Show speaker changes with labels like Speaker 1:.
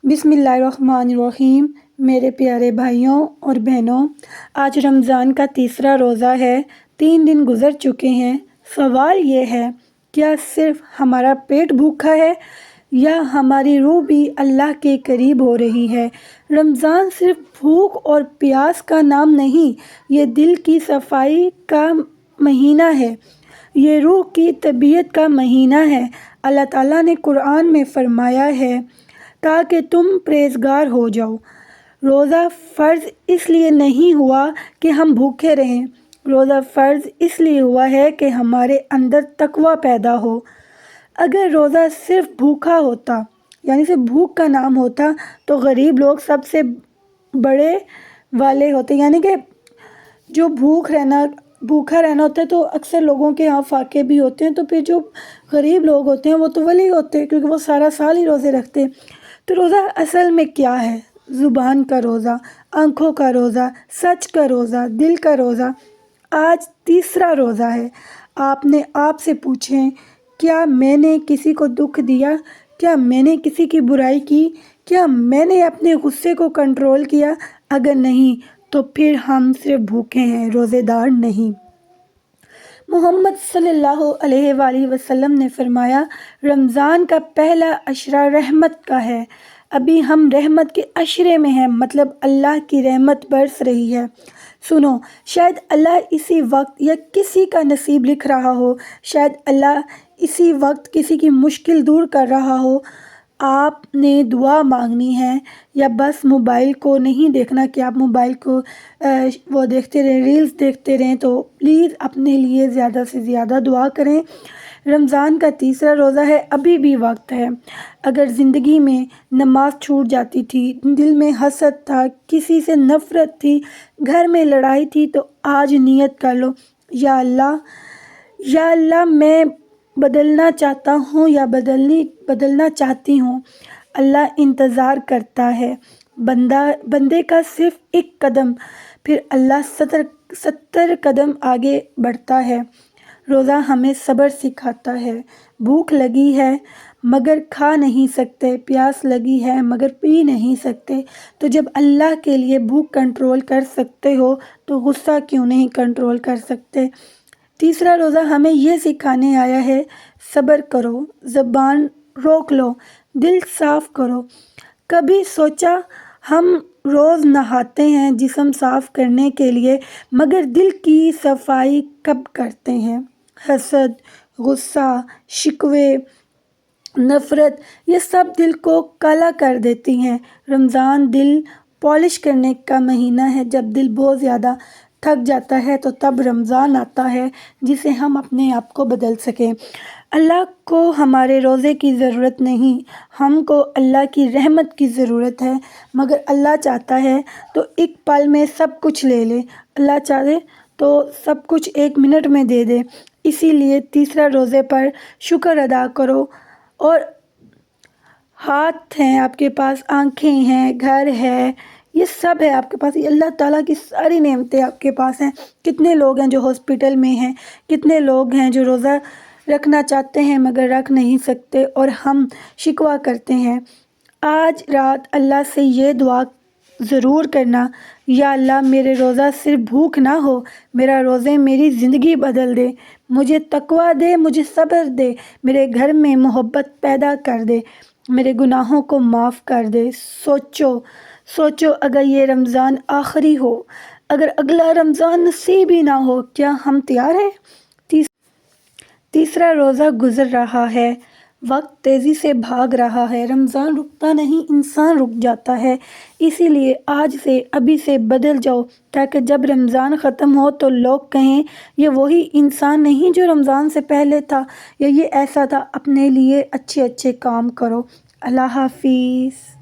Speaker 1: بسم اللہ الرحمن الرحیم۔ میرے پیارے بھائیوں اور بہنوں، آج رمضان کا تیسرا روزہ ہے۔ 3 دن گزر چکے ہیں۔ سوال یہ ہے، کیا صرف ہمارا پیٹ بھوکا ہے یا ہماری روح بھی اللہ کے قریب ہو رہی ہے؟ رمضان صرف بھوک اور پیاس کا نام نہیں، یہ دل کی صفائی کا مہینہ ہے، یہ روح کی طبیعت کا مہینہ ہے۔ اللہ تعالیٰ نے قرآن میں فرمایا ہے تاکہ تم پرہیزگار ہو جاؤ۔ روزہ فرض اس لیے نہیں ہوا کہ ہم بھوکے رہیں، روزہ فرض اس لیے ہوا ہے کہ ہمارے اندر تقویٰ پیدا ہو۔ اگر روزہ صرف بھوکا ہوتا، یعنی صرف بھوک کا نام ہوتا، تو غریب لوگ سب سے بڑے والے ہوتے، یعنی کہ جو بھوکا رہنا ہوتا ہے تو اکثر لوگوں کے یہاں فاقے بھی ہوتے ہیں، تو پھر جو غریب لوگ ہوتے ہیں وہ تو ولی ہوتے ہیں، کیونکہ وہ سارا سال ہی روزے رکھتے ہیں۔ تو روزہ اصل میں کیا ہے؟ زبان کا روزہ، آنکھوں کا روزہ، سچ کا روزہ، دل کا روزہ۔ آج تیسرا روزہ ہے۔ آپ نے آپ سے پوچھیں، کیا میں نے کسی کو دکھ دیا؟ کیا میں نے کسی کی برائی کی؟ کیا میں نے اپنے غصے کو کنٹرول کیا؟ اگر نہیں تو پھر ہم صرف بھوکے ہیں، روزے دار نہیں۔ محمد صلی اللہ علیہ وآلہ وسلم نے فرمایا، رمضان کا پہلا عشرہ رحمت کا ہے۔ ابھی ہم رحمت کے عشرے میں ہیں، مطلب اللہ کی رحمت برس رہی ہے۔ سنو، شاید اللہ اسی وقت یا کسی کا نصیب لکھ رہا ہو، شاید اللہ اسی وقت کسی کی مشکل دور کر رہا ہو۔ آپ نے دعا مانگنی ہے یا بس موبائل کو نہیں دیکھنا کہ آپ موبائل کو وہ دیکھتے رہیں، ریلز دیکھتے رہیں، تو پلیز اپنے لیے زیادہ سے زیادہ دعا کریں۔ رمضان کا تیسرا روزہ ہے، ابھی بھی وقت ہے۔ اگر زندگی میں نماز چھوٹ جاتی تھی، دل میں حسد تھا، کسی سے نفرت تھی، گھر میں لڑائی تھی، تو آج نیت کر لو، یا اللہ میں بدلنا چاہتا ہوں یا بدلنا چاہتی ہوں۔ اللہ انتظار کرتا ہے بندے کا صرف ایک قدم، پھر اللہ 70 قدم آگے بڑھتا ہے۔ روزہ ہمیں صبر سکھاتا ہے۔ بھوک لگی ہے مگر کھا نہیں سکتے، پیاس لگی ہے مگر پی نہیں سکتے، تو جب اللہ کے لیے بھوک کنٹرول کر سکتے ہو تو غصہ کیوں نہیں کنٹرول کر سکتے؟ تیسرا روزہ ہمیں یہ سکھانے آیا ہے، صبر کرو، زبان روک لو، دل صاف کرو۔ کبھی سوچا ہم روز نہاتے ہیں جسم صاف کرنے کے لیے، مگر دل کی صفائی کب کرتے ہیں؟ حسد، غصہ، شکوے، نفرت، یہ سب دل کو کالا کر دیتی ہیں۔ رمضان دل پالش کرنے کا مہینہ ہے۔ جب دل بہت زیادہ تھک جاتا ہے تو تب رمضان آتا ہے جسے ہم اپنے آپ کو بدل سکیں۔ اللہ کو ہمارے روزے کی ضرورت نہیں، ہم کو اللہ کی رحمت کی ضرورت ہے۔ مگر اللہ چاہتا ہے تو ایک پل میں سب کچھ لے لے، اللہ چاہے تو سب کچھ 1 منٹ میں دے دے۔ اسی لیے تیسرا روزے پر شکر ادا کرو، اور ہاتھ ہیں آپ کے پاس، آنکھیں ہیں، گھر ہے، یہ سب ہے آپ کے پاس، یہ اللہ تعالیٰ کی ساری نعمتیں آپ کے پاس ہیں۔ کتنے لوگ ہیں جو ہاسپٹل میں ہیں، کتنے لوگ ہیں جو روزہ رکھنا چاہتے ہیں مگر رکھ نہیں سکتے، اور ہم شکوہ کرتے ہیں۔ آج رات اللہ سے یہ دعا ضرور کرنا، یا اللہ میرے روزہ صرف بھوک نہ ہو، میرا روزے میری زندگی بدل دے، مجھے تقویٰ دے، مجھے صبر دے، میرے گھر میں محبت پیدا کر دے، میرے گناہوں کو معاف کر دے۔ سوچو اگر یہ رمضان آخری ہو، اگر اگلا رمضان نصیب ہی نہ ہو، کیا ہم تیار ہیں؟ تیسرا روزہ گزر رہا ہے، وقت تیزی سے بھاگ رہا ہے، رمضان رکتا نہیں، انسان رک جاتا ہے۔ اسی لیے آج سے، ابھی سے بدل جاؤ، تاکہ جب رمضان ختم ہو تو لوگ کہیں یہ وہی انسان نہیں جو رمضان سے پہلے تھا، یا یہ ایسا تھا۔ اپنے لیے اچھے کام کرو۔ اللہ حافظ۔